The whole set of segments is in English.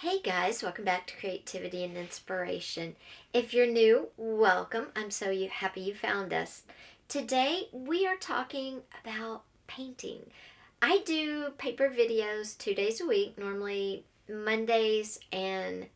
Hey guys, welcome back to Creativity and Inspiration. If you're new, welcome. I'm so happy you found us. Today we are talking about painting. I do paper videos 2 days a week, normally Mondays and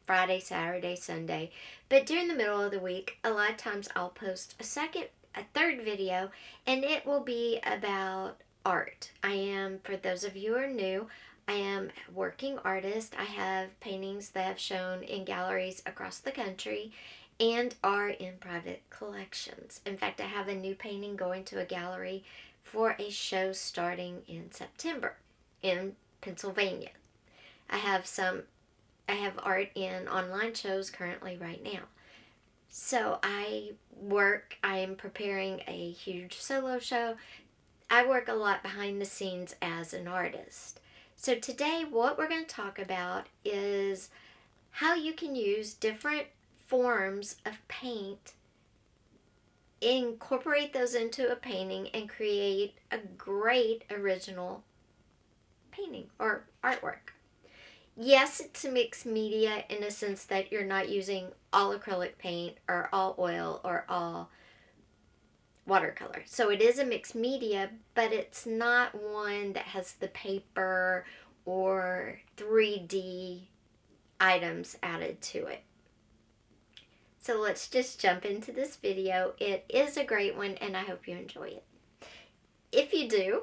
Friday, Saturday, Sunday. But during the middle of the week, a lot of times I'll post a third video, and it will be about art. For those of you who are new, I am a working artist. I have paintings that have shown in galleries across the country and are in private collections. In fact, I have a new painting going to a gallery for a show starting in September in Pennsylvania. I have art in online shows currently right now. So I am preparing a huge solo show. I work a lot behind the scenes as an artist. So today what we're going to talk about is how you can use different forms of paint, incorporate those into a painting, and create a great original painting or artwork. Yes, it's a mixed media in a sense that you're not using all acrylic paint or all oil or all watercolor. So it is a mixed media, but it's not one that has the paper or 3D items added to it. So let's just jump into this video. It is a great one and I hope you enjoy it. If you do,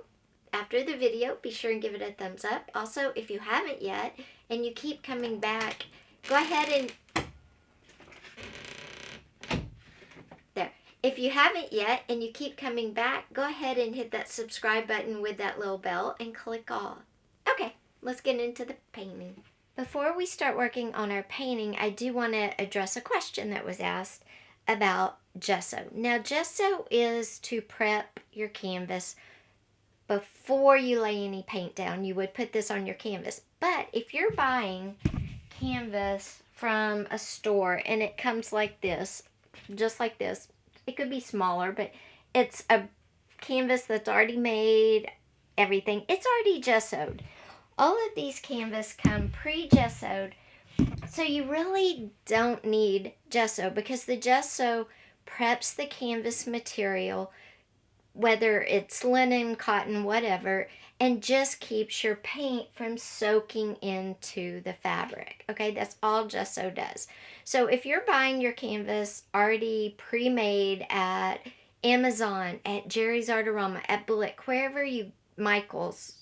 after the video, be sure and give it a thumbs up. Also, if you haven't yet and you keep coming back, go ahead and If you haven't yet and you keep coming back, go ahead and hit that subscribe button with that little bell and click all. Okay, let's get into the painting. Before we start working on our painting, I do want to address a question that was asked about gesso. Now, gesso is to prep your canvas before you lay any paint down. You would put this on your canvas. But if you're buying canvas from a store and it comes like this, just like this, it could be smaller, but it's a canvas that's already made, everything. It's already gessoed. All of these canvas come pre-gessoed, so you really don't need gesso because the gesso preps the canvas material, whether it's linen, cotton, whatever, and just keeps your paint from soaking into the fabric. Okay, that's all gesso does. So if you're buying your canvas already pre-made at Amazon, at Jerry's Artarama, at Blick, Michael's,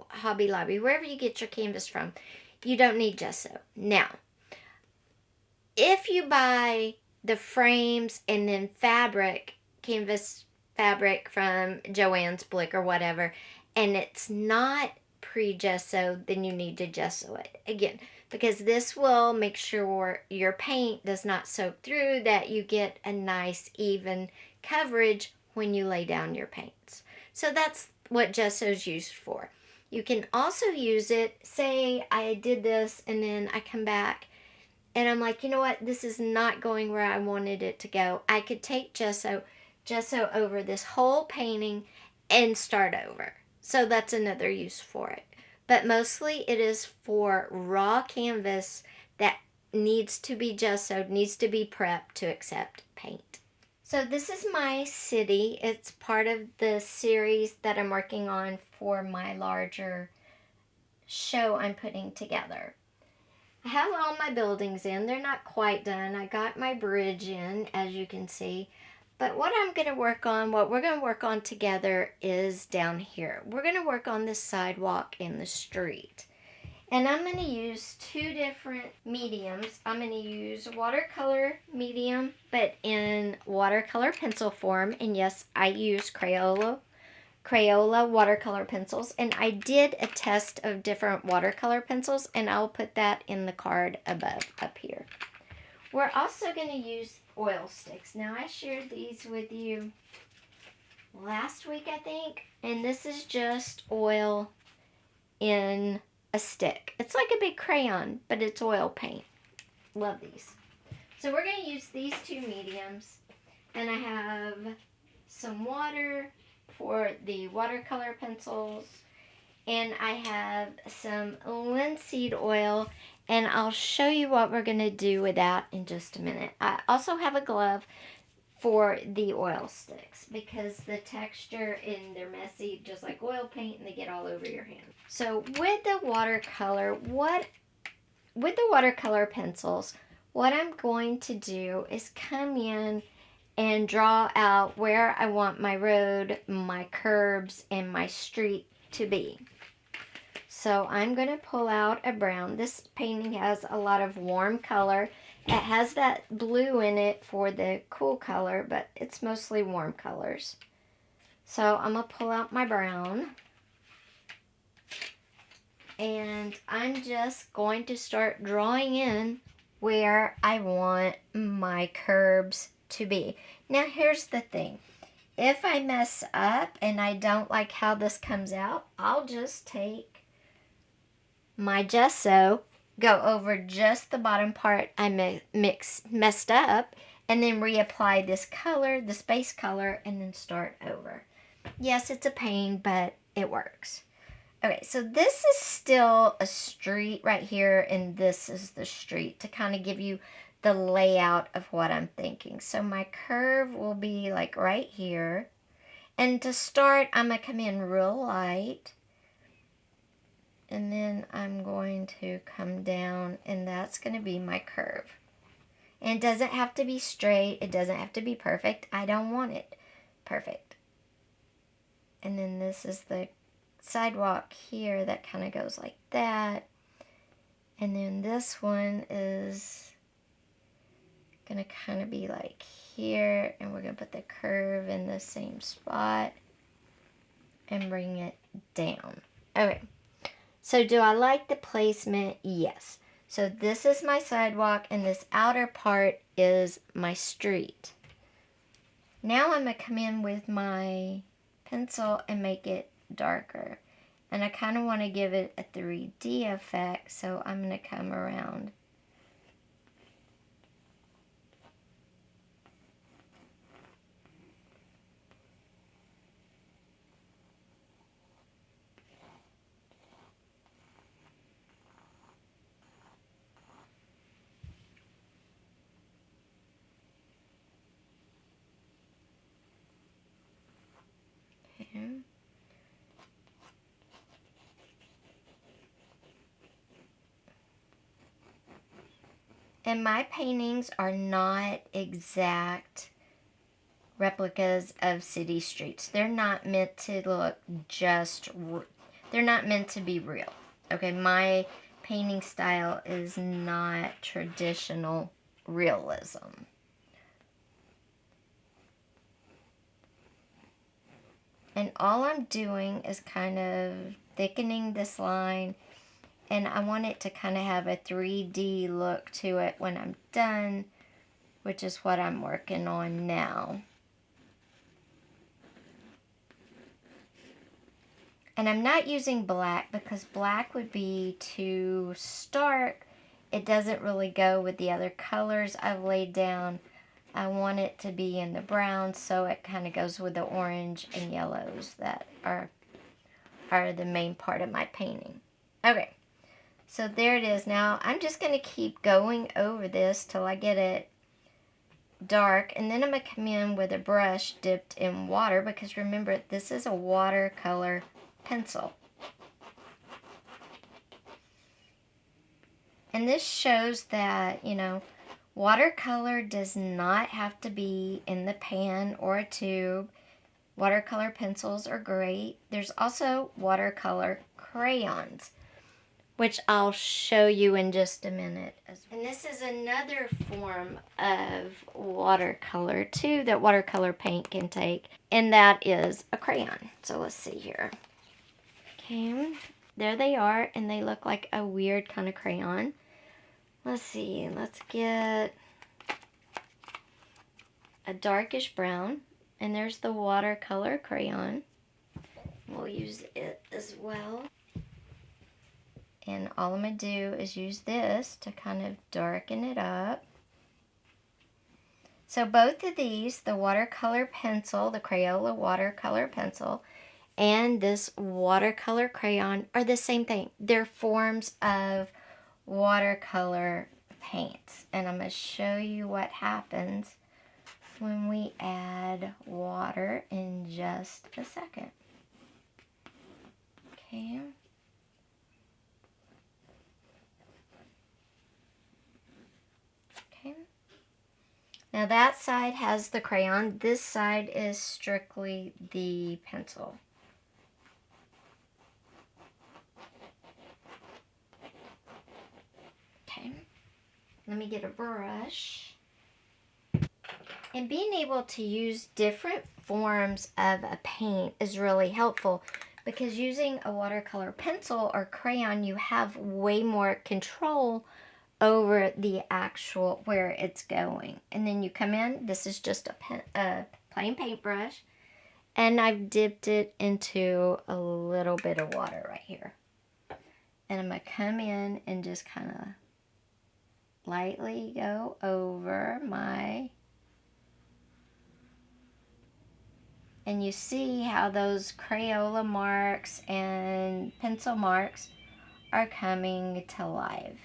Hobby Lobby, wherever you get your canvas from, you don't need gesso. Now, if you buy the frames and then canvas fabric from Joann's, Blick, or whatever, and it's not pre-gessoed, then you need to gesso it. Again, because this will make sure your paint does not soak through, that you get a nice even coverage when you lay down your paints. So that's what gesso is used for. You can also use it, say I did this and then I come back and I'm like, you know what, this is not going where I wanted it to go. I could take gesso over this whole painting and start over. So that's another use for it. But mostly it is for raw canvas that needs to be gessoed, needs to be prepped to accept paint. So this is my city. It's part of the series that I'm working on for my larger show I'm putting together. I have all my buildings in. They're not quite done. I got my bridge in, as you can see. But what we're going to work on together is down here. We're going to work on this sidewalk in the street. And I'm going to use two different mediums. I'm going to use watercolor medium, but in watercolor pencil form. And yes, I use Crayola watercolor pencils. And I did a test of different watercolor pencils, and I'll put that in the card above up here. We're also going to use oil sticks. Now, I shared these with you last week, I think, and this is just oil in a stick. It's like a big crayon, but it's oil paint. Love these. So we're going to use these two mediums, and I have some water for the watercolor pencils, and I have some linseed oil, And I'll show you what we're going to do with that in just a minute. I also have a glove for the oil sticks because the texture and they're messy just like oil paint and they get all over your hand. So with the watercolor, with the watercolor pencils, what I'm going to do is come in and draw out where I want my road, my curbs, and my street to be. So I'm going to pull out a brown. This painting has a lot of warm color. It has that blue in it for the cool color, but it's mostly warm colors. So I'm going to pull out my brown. And I'm just going to start drawing in where I want my curbs to be. Now here's the thing. If I mess up and I don't like how this comes out, I'll just take my gesso, go over just the bottom part I messed up, and then reapply this color, this base color, and then start over. Yes, it's a pain, but it works. Okay, so this is still a street right here, and this is the street to kind of give you the layout of what I'm thinking. So my curve will be like right here. And to start, I'm going to come in real light. And then I'm going to come down, and that's going to be my curve. And it doesn't have to be straight. It doesn't have to be perfect. I don't want it perfect. And then this is the sidewalk here that kind of goes like that. And then this one is going to kind of be like here. And we're going to put the curve in the same spot and bring it down. Okay. So do I like the placement? Yes. So this is my sidewalk and this outer part is my street. Now I'm going to come in with my pencil and make it darker. And I kind of want to give it a 3D effect, so I'm going to come around. Okay. And my paintings are not exact replicas of city streets. They're not meant to look they're not meant to be real. Okay, my painting style is not traditional realism. And all I'm doing is kind of thickening this line, and I want it to kind of have a 3D look to it when I'm done, which is what I'm working on now. And I'm not using black because black would be too stark. It doesn't really go with the other colors I've laid down. I want it to be in the brown, so it kind of goes with the orange and yellows that are the main part of my painting. Okay, so there it is. Now I'm just going to keep going over this till I get it dark, and then I'm going to come in with a brush dipped in water, because remember, this is a watercolor pencil. And this shows that, you know, watercolor does not have to be in the pan or a tube. Watercolor pencils are great. There's also watercolor crayons, which I'll show you in just a minute. And this is another form of watercolor too that watercolor paint can take, and that is a crayon. So let's see here. Okay, there they are, and they look like a weird kind of crayon. Let's see, let's get a darkish brown, and there's the watercolor crayon. We'll use it as well. And all I'm going to do is use this to kind of darken it up. So both of these, the watercolor pencil, the Crayola watercolor pencil, and this watercolor crayon are the same thing. They're forms of watercolor paints. And I'm going to show you what happens when we add water in just a second. Okay. Okay. Now that side has the crayon. This side is strictly the pencil. Okay. Let me get a brush. And being able to use different forms of a paint is really helpful, because using a watercolor pencil or crayon, you have way more control over the actual where it's going. And then you come in, this is just a plain paintbrush, and I've dipped it into a little bit of water right here. And I'm going to come in and just kind of lightly go over my... And you see how those Crayola marks and pencil marks are coming to life.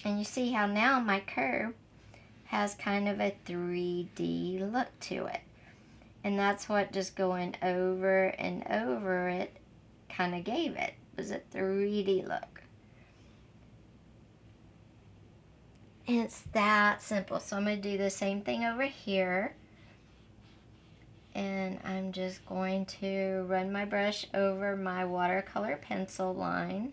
And you see how now my curve has kind of a 3D look to it. And that's what just going over and over it kind of gave it, was a 3D look. And it's that simple. So I'm going to do the same thing over here. And I'm just going to run my brush over my watercolor pencil line.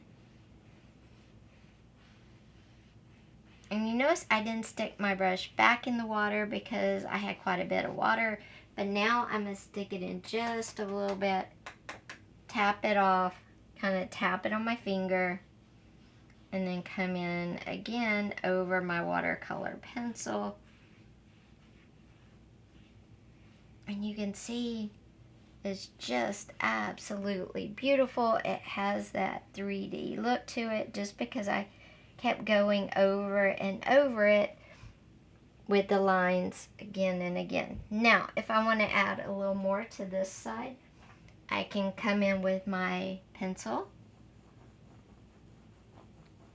And you notice I didn't stick my brush back in the water because I had quite a bit of water. But now I'm going to stick it in just a little bit, tap it off, kind of tap it on my finger, and then come in again over my watercolor pencil. And you can see it's just absolutely beautiful. It has that 3D look to it just because I kept going over and over it with the lines again and again. Now, if I want to add a little more to this side, I can come in with my pencil.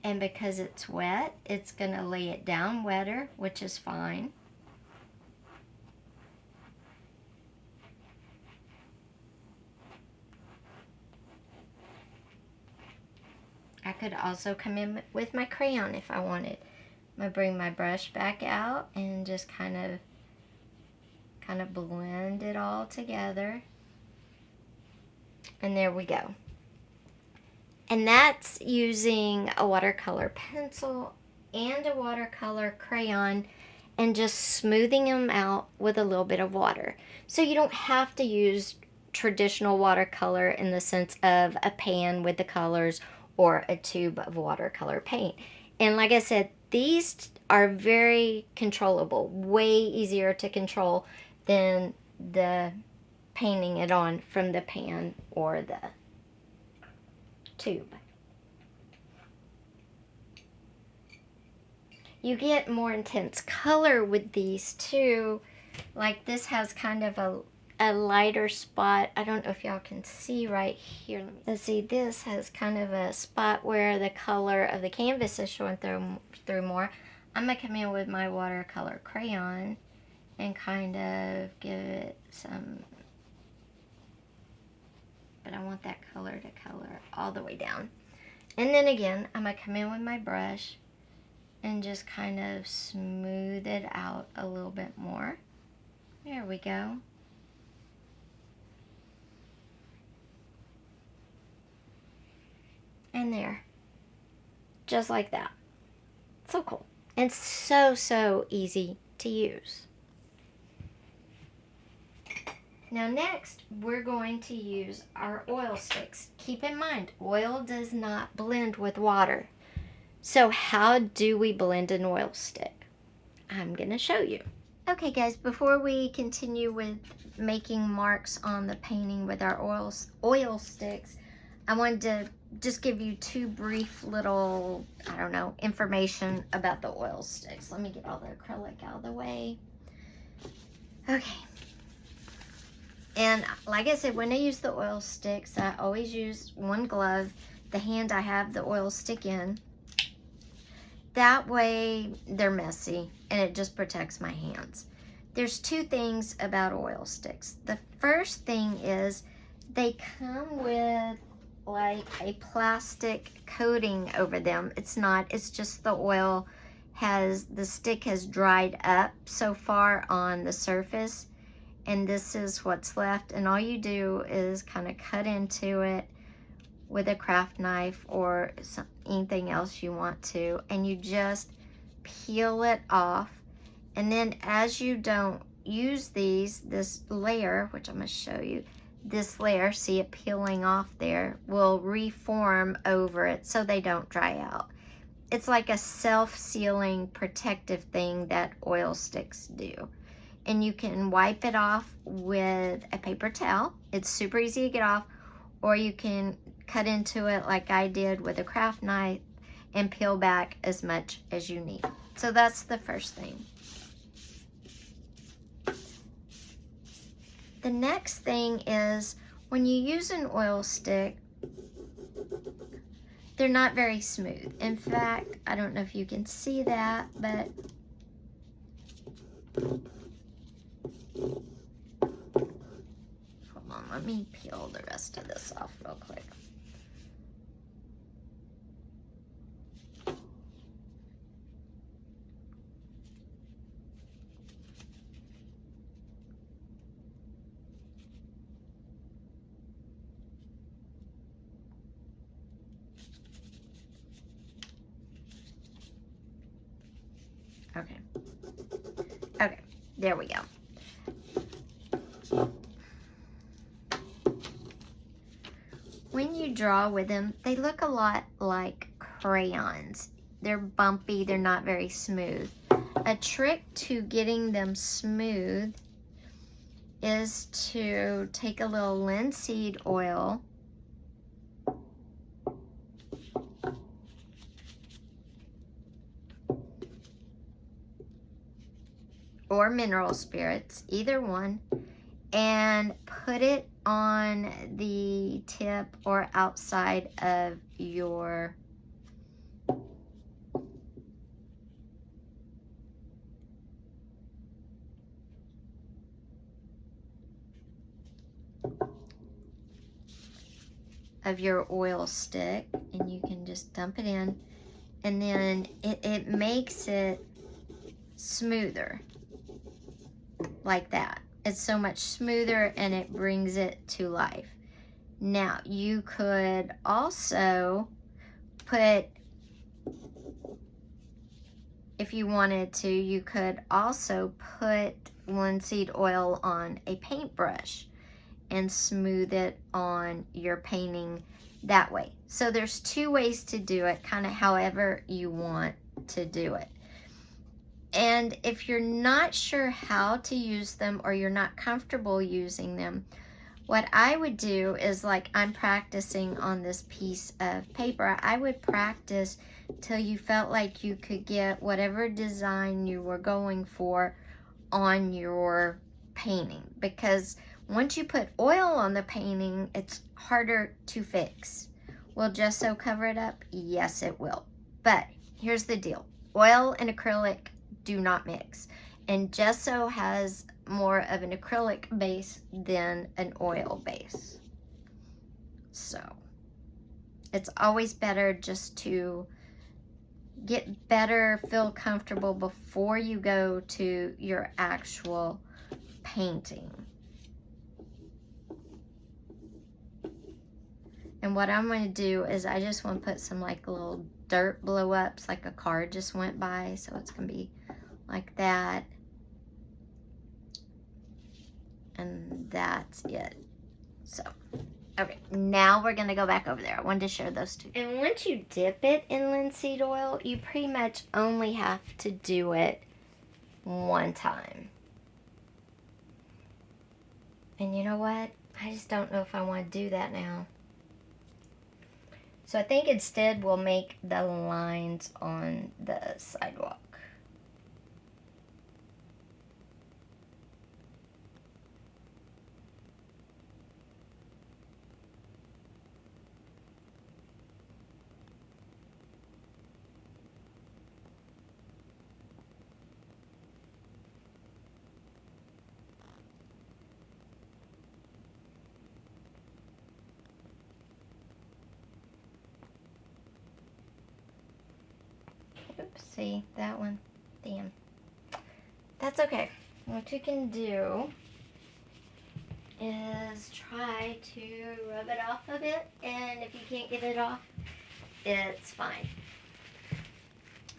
And because it's wet, it's going to lay it down wetter, which is fine. I could also come in with my crayon if I wanted. I'm going to bring my brush back out and just kind of blend it all together. And there we go. And that's using a watercolor pencil and a watercolor crayon and just smoothing them out with a little bit of water. So you don't have to use traditional watercolor in the sense of a pan with the colors or a tube of watercolor paint. And like I said, these are very controllable, way easier to control than the painting it on from the pan or the tube. You get more intense color with these too. Like this has kind of a lighter spot. I don't know if y'all can see right here. Let's see, this has kind of a spot where the color of the canvas is showing through more. I'm going to come in with my watercolor crayon and kind of give it some, but I want that color to color all the way down. And then again, I'm going to come in with my brush and just kind of smooth it out a little bit more. There we go. And there. Just like that. So cool. And so easy to use. Now next, we're going to use our oil sticks. Keep in mind, oil does not blend with water. So how do we blend an oil stick? I'm going to show you. Okay guys, before we continue with making marks on the painting with our oil sticks, I wanted to just give you two brief little, I don't know, information about the oil sticks. Let me get all the acrylic out of the way. Okay. And like I said, when I use the oil sticks, I always use one glove, the hand I have the oil stick in. That way they're messy and it just protects my hands. There's two things about oil sticks. The first thing is they come with like a plastic coating over them. It's not, it's just the oil the stick has dried up so far on the surface, and this is what's left, and all you do is kind of cut into it with a craft knife or anything else you want to, and you just peel it off. And then as you don't use this layer, which I'm going to show you, this layer, see it peeling off there, will reform over it so they don't dry out. It's like a self-sealing protective thing that oil sticks do. And you can wipe it off with a paper towel. It's super easy to get off, or you can cut into it like I did with a craft knife and peel back as much as you need. So that's the first thing. The next thing is when you use an oil stick, they're not very smooth. In fact, I don't know if you can see that, but hold on, let me peel the rest of this off real quick. Okay. Okay, there we go. When you draw with them, they look a lot like crayons. They're bumpy, they're not very smooth. A trick to getting them smooth is to take a little linseed oil or mineral spirits, either one, and put it on the tip or outside of your oil stick, and you can just dump it in, and then it makes it smoother. Like that. It's so much smoother and it brings it to life. Now you could also put, if you wanted to, you could also put linseed oil on a paintbrush and smooth it on your painting that way. So there's two ways to do it, kind of however you want to do it. And if you're not sure how to use them or you're not comfortable using them, what I would do is, like I'm practicing on this piece of paper, I would practice till you felt like you could get whatever design you were going for on your painting. Because once you put oil on the painting, it's harder to fix. Will gesso cover it up? Yes, it will. But here's the deal. Oil and acrylic do not mix, and gesso has more of an acrylic base than an oil base, so it's always better just to get better, feel comfortable before you go to your actual painting. And what I'm going to do is I just want to put some like little dirt blow ups, like a car just went by, so it's going to be like that, and that's it. So okay, now we're gonna go back over there. I wanted to share those two. And once you dip it in linseed oil, you pretty much only have to do it one time. And you know what, I just don't know if I want to do that now. So I think instead we'll make the lines on the sidewalk. Oops, see, that one. Damn. That's okay. What you can do is try to rub it off a bit, and if you can't get it off, it's fine.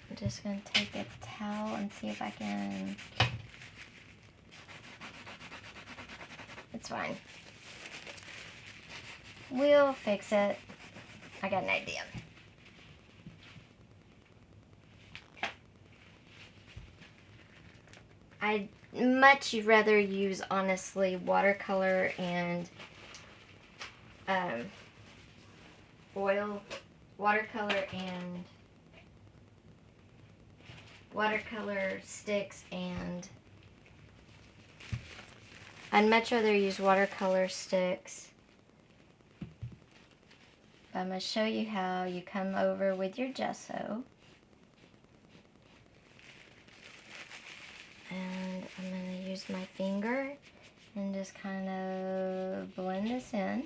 I'm just going to take a towel and see if I can... It's fine. We'll fix it. I got an idea. I'd much rather use, honestly, watercolor and watercolor sticks, and I'd much rather use watercolor sticks. I'm going to show you how you come over with your gesso. And I'm going to use my finger and just kind of blend this in.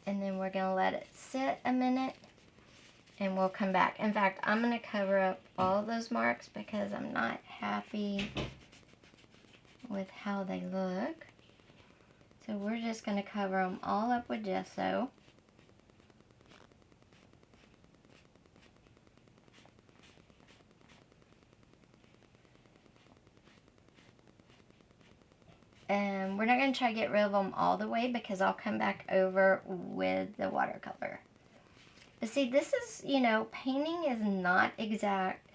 And then we're going to let it sit a minute and we'll come back. In fact, I'm going to cover up all those marks because I'm not happy with how they look. So we're just going to cover them all up with gesso. And we're not going to try to get rid of them all the way because I'll come back over with the watercolor. But see, this is, you know, painting is not exact.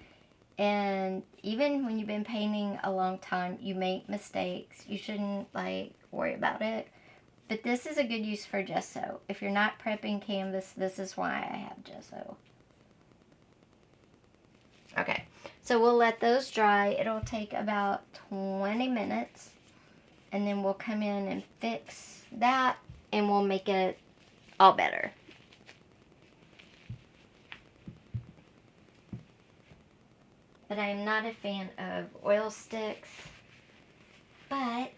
And even when you've been painting a long time, you make mistakes. You shouldn't, like, worry about it. But this is a good use for gesso. If you're not prepping canvas, this is why I have gesso. Okay, so we'll let those dry. It'll take about 20 minutes. And then we'll come in and fix that, and we'll make it all better. But I am not a fan of oil sticks. But,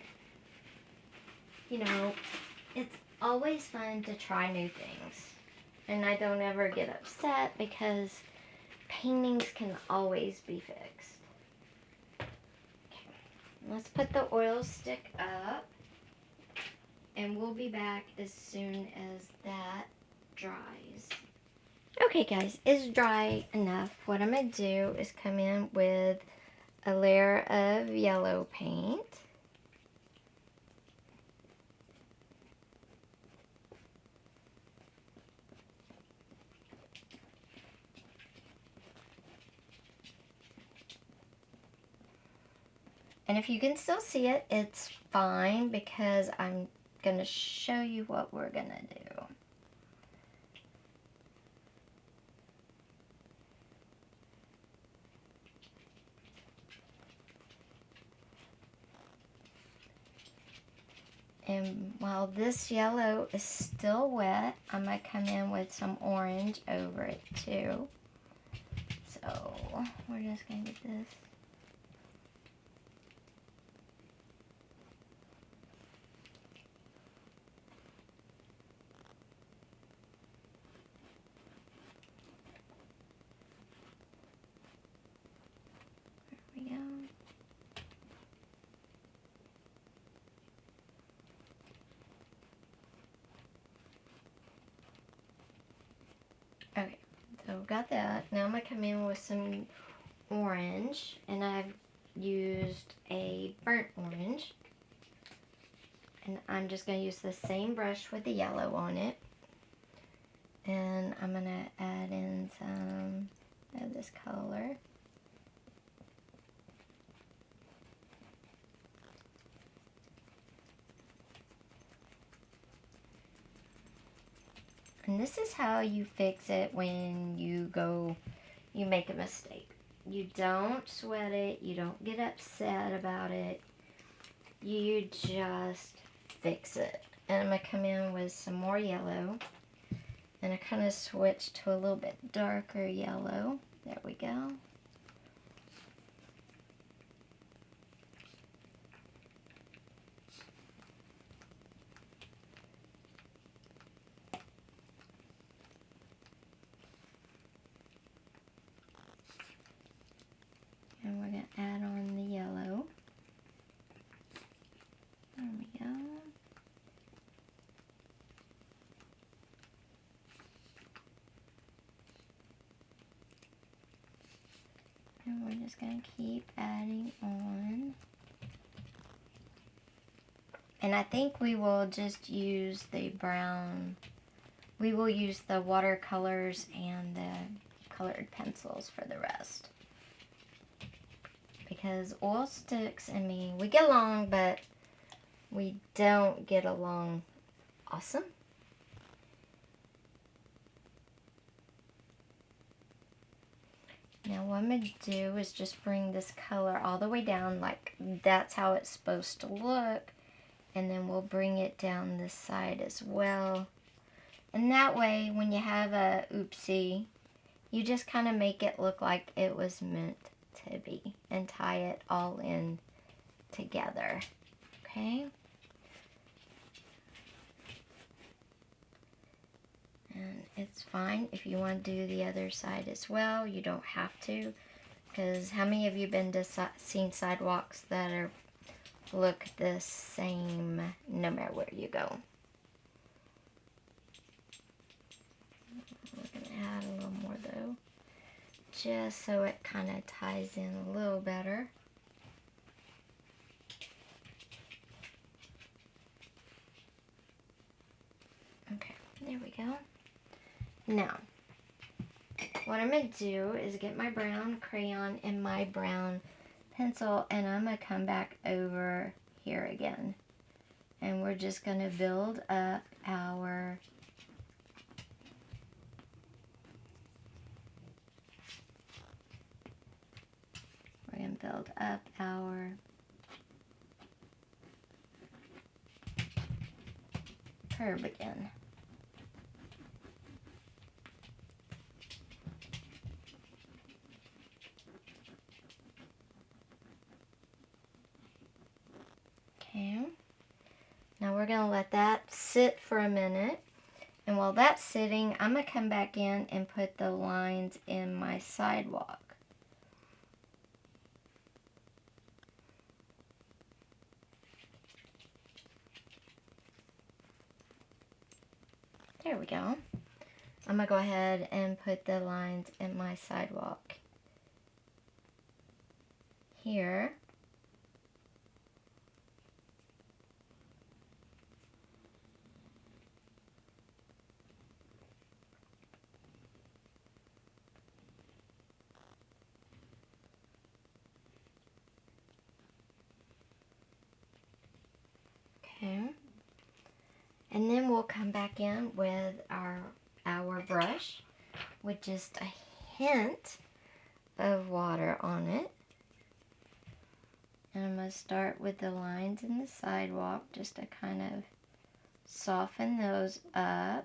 you know, it's always fun to try new things. And I don't ever get upset because paintings can always be fixed. Let's put the oil stick up, and we'll be back as soon as that dries. Okay guys, it's dry enough. What I'm going to do is come in with a layer of yellow paint. And if you can still see it, it's fine because I'm going to show you what we're going to do. And while this yellow is still wet, I'm going to come in with some orange over it too. So we're just going to get this. Okay, so we've got that. Now I'm going to come in with some orange, and I've used a burnt orange. And I'm just going to use the same brush with the yellow on it. And I'm going to add in some of this color. And this is how you fix it when you make a mistake. You don't sweat it. You don't get upset about it. You just fix it. And I'm going to come in with some more yellow. And I kind of switch to a little bit darker yellow. There we go. And we're going to add on the yellow. There we go. And we're just going to keep adding on. And I think we will just use the brown. We will use the watercolors and the colored pencils for the rest. Because oil sticks and me, we get along, but we don't get along awesome. Now what I'm going to do is just bring this color all the way down, like that's how it's supposed to look. And then we'll bring it down this side as well. And that way, when you have a oopsie, you just kind of make it look like it was meant to be. And tie it all in together. Okay? And it's fine if you want to do the other side as well. You don't have to. Because how many of you been to seen sidewalks that are look the same no matter where you go? We're going to add a little more though, just so it kind of ties in a little better. Okay, there we go. Now, what I'm going to do is get my brown crayon and my brown pencil, and I'm going to come back over here again. And we're just going to build up our curve again. Okay, now we're going to let that sit for a minute, and while that's sitting, I'm going to come back in and put the lines in my sidewalk. There we go. I'm going to go ahead and put the lines in my sidewalk here. Okay. And then we'll come back in with our brush with just a hint of water on it. And I'm going to start with the lines in the sidewalk just to kind of soften those up.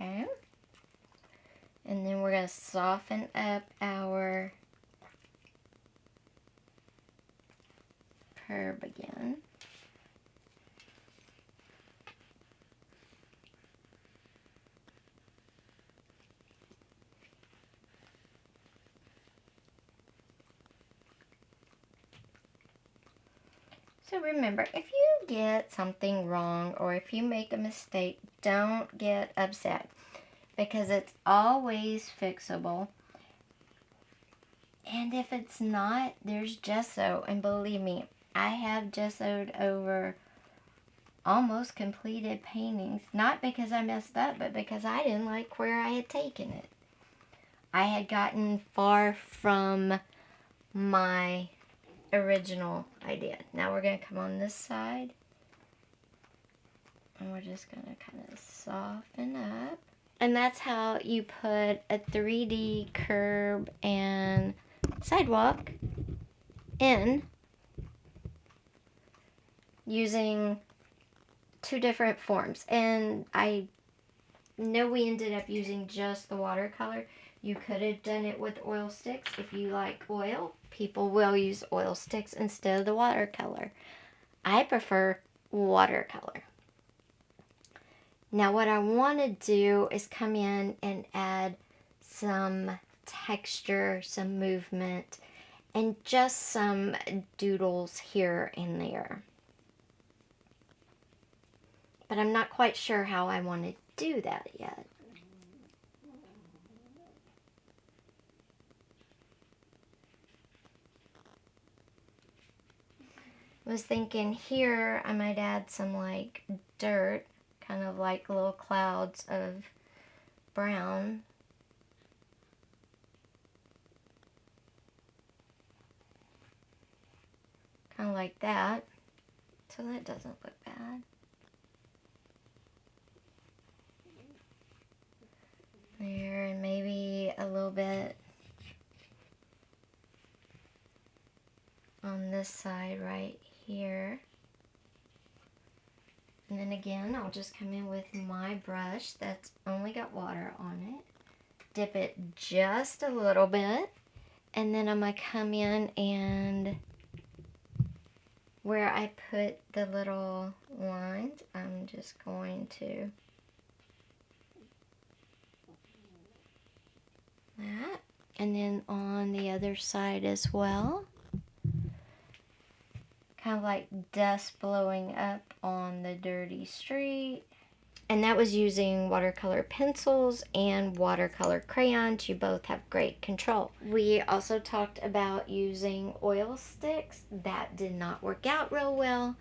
Okay. And then we're going to soften up our curve again. So remember, if you get something wrong or if you make a mistake, don't get upset because it's always fixable. And if it's not, there's gesso. And believe me, I have gessoed over almost completed paintings. Not because I messed up, but because I didn't like where I had taken it. I had gotten far from my original idea. Now we're going to come on this side. And we're just going to kind of soften up. And that's how you put a 3D curb and sidewalk in using two different forms. And I know we ended up using just the watercolor. You could have done it with oil sticks. If you like oil, people will use oil sticks instead of the watercolor. I prefer watercolor. Now what I want to do is come in and add some texture, some movement, and just some doodles here and there. But I'm not quite sure how I want to do that yet. I was thinking here I might add some like dirt, kind of like little clouds of brown. Kind of like that. So that doesn't look bad. There, and maybe a little bit on this side right here. And then again, I'll just come in with my brush that's only got water on it. Dip it just a little bit. And then I'm going to come in and where I put the little lines, I'm just going to that. And then on the other side as well. Kind of like dust blowing up on the dirty street. And that was using watercolor pencils and watercolor crayons. You both have great control. We also talked about using oil sticks. That did not work out real well,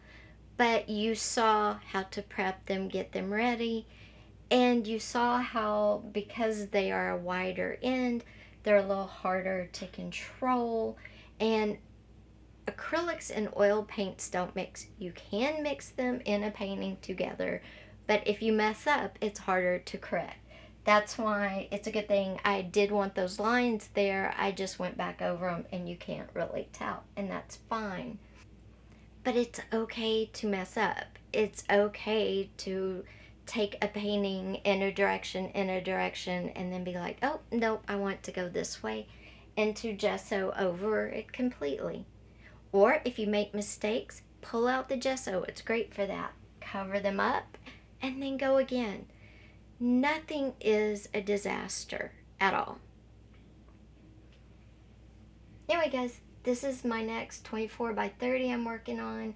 but you saw how to prep them, get them ready. And you saw how, because they are a wider end, they're a little harder to control. And acrylics and oil paints don't mix. You can mix them in a painting together, but if you mess up, it's harder to correct. That's why it's a good thing I did want those lines there. I just went back over them and you can't really tell, and that's fine. But it's okay to mess up. It's okay to take a painting in a direction, and then be like, oh, no, I want to go this way, and to gesso over it completely. Or if you make mistakes, pull out the gesso. It's great for that. Cover them up and then go again. Nothing is a disaster at all. Anyway, guys, this is my next 24 by 30 I'm working on.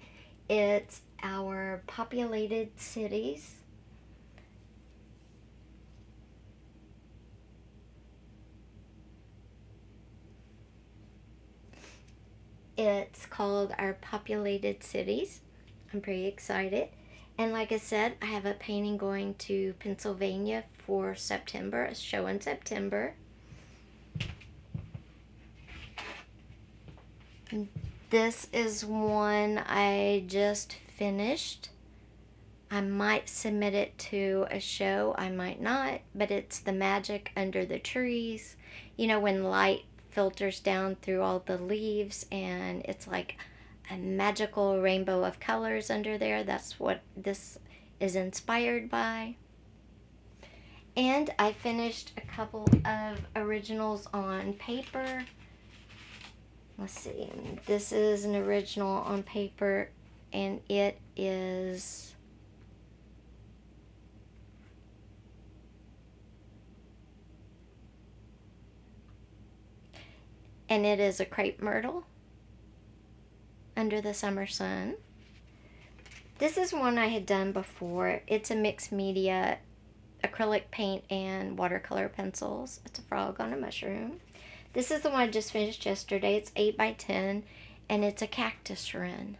It's our populated cities. It's called Our Populated Cities. I'm pretty excited. And like I said, I have a painting going to Pennsylvania for September, a show in September. This is one I just finished. I might submit it to a show, I might not, but it's the magic under the trees. You know, when light filters down through all the leaves and it's like a magical rainbow of colors under there. That's what this is inspired by. And I finished a couple of originals on paper. Let's see, this is an original on paper, and it is a crepe myrtle under the summer sun. This is one I had done before. It's a mixed media, acrylic paint and watercolor pencils. It's a frog on a mushroom. This is the one I just finished yesterday. It's 8 by 10 and it's a cactus wren.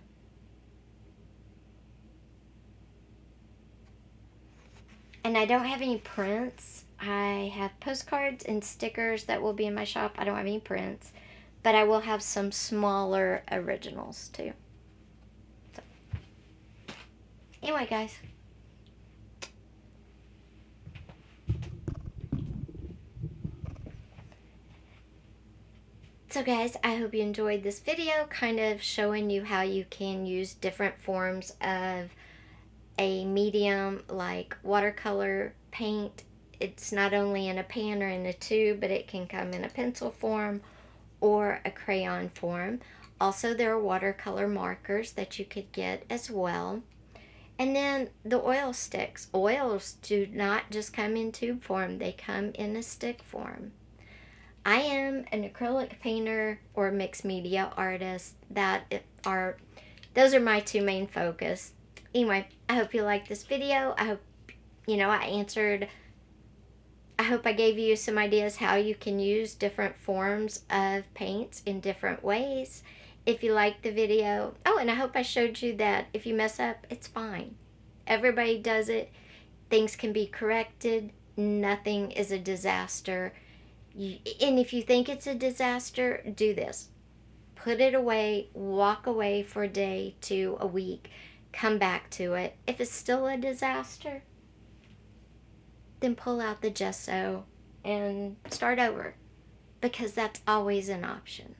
And I don't have any prints. I have postcards and stickers that will be in my shop. I don't have any prints, but I will have some smaller originals too. So. Anyway, guys. So guys, I hope you enjoyed this video, kind of showing you how you can use different forms of a medium like watercolor paint. It's not only in a pan or in a tube, but it can come in a pencil form or a crayon form. Also, there are watercolor markers that you could get as well. And then the oil sticks. Oils do not just come in tube form, they come in a stick form. I am an acrylic painter or mixed media artist. Those are my two main focus. Anyway, I hope you liked this video. I hope, I hope I gave you some ideas how you can use different forms of paints in different ways. If you liked the video, and I hope I showed you that if you mess up, it's fine. Everybody does it. Things can be corrected. Nothing is a disaster. And if you think it's a disaster, do this. Put it away, walk away for a day to a week, come back to it. If it's still a disaster, then pull out the gesso and start over, because that's always an option.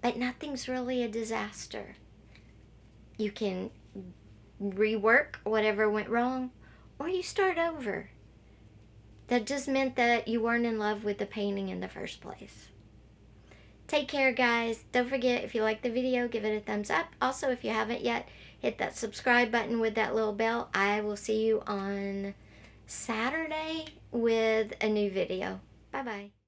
But nothing's really a disaster. You can rework whatever went wrong, or you start over. That just meant that you weren't in love with the painting in the first place. Take care, guys. Don't forget, if you like the video, give it a thumbs up. Also, if you haven't yet, hit that subscribe button with that little bell. I will see you on Saturday with a new video. Bye-bye.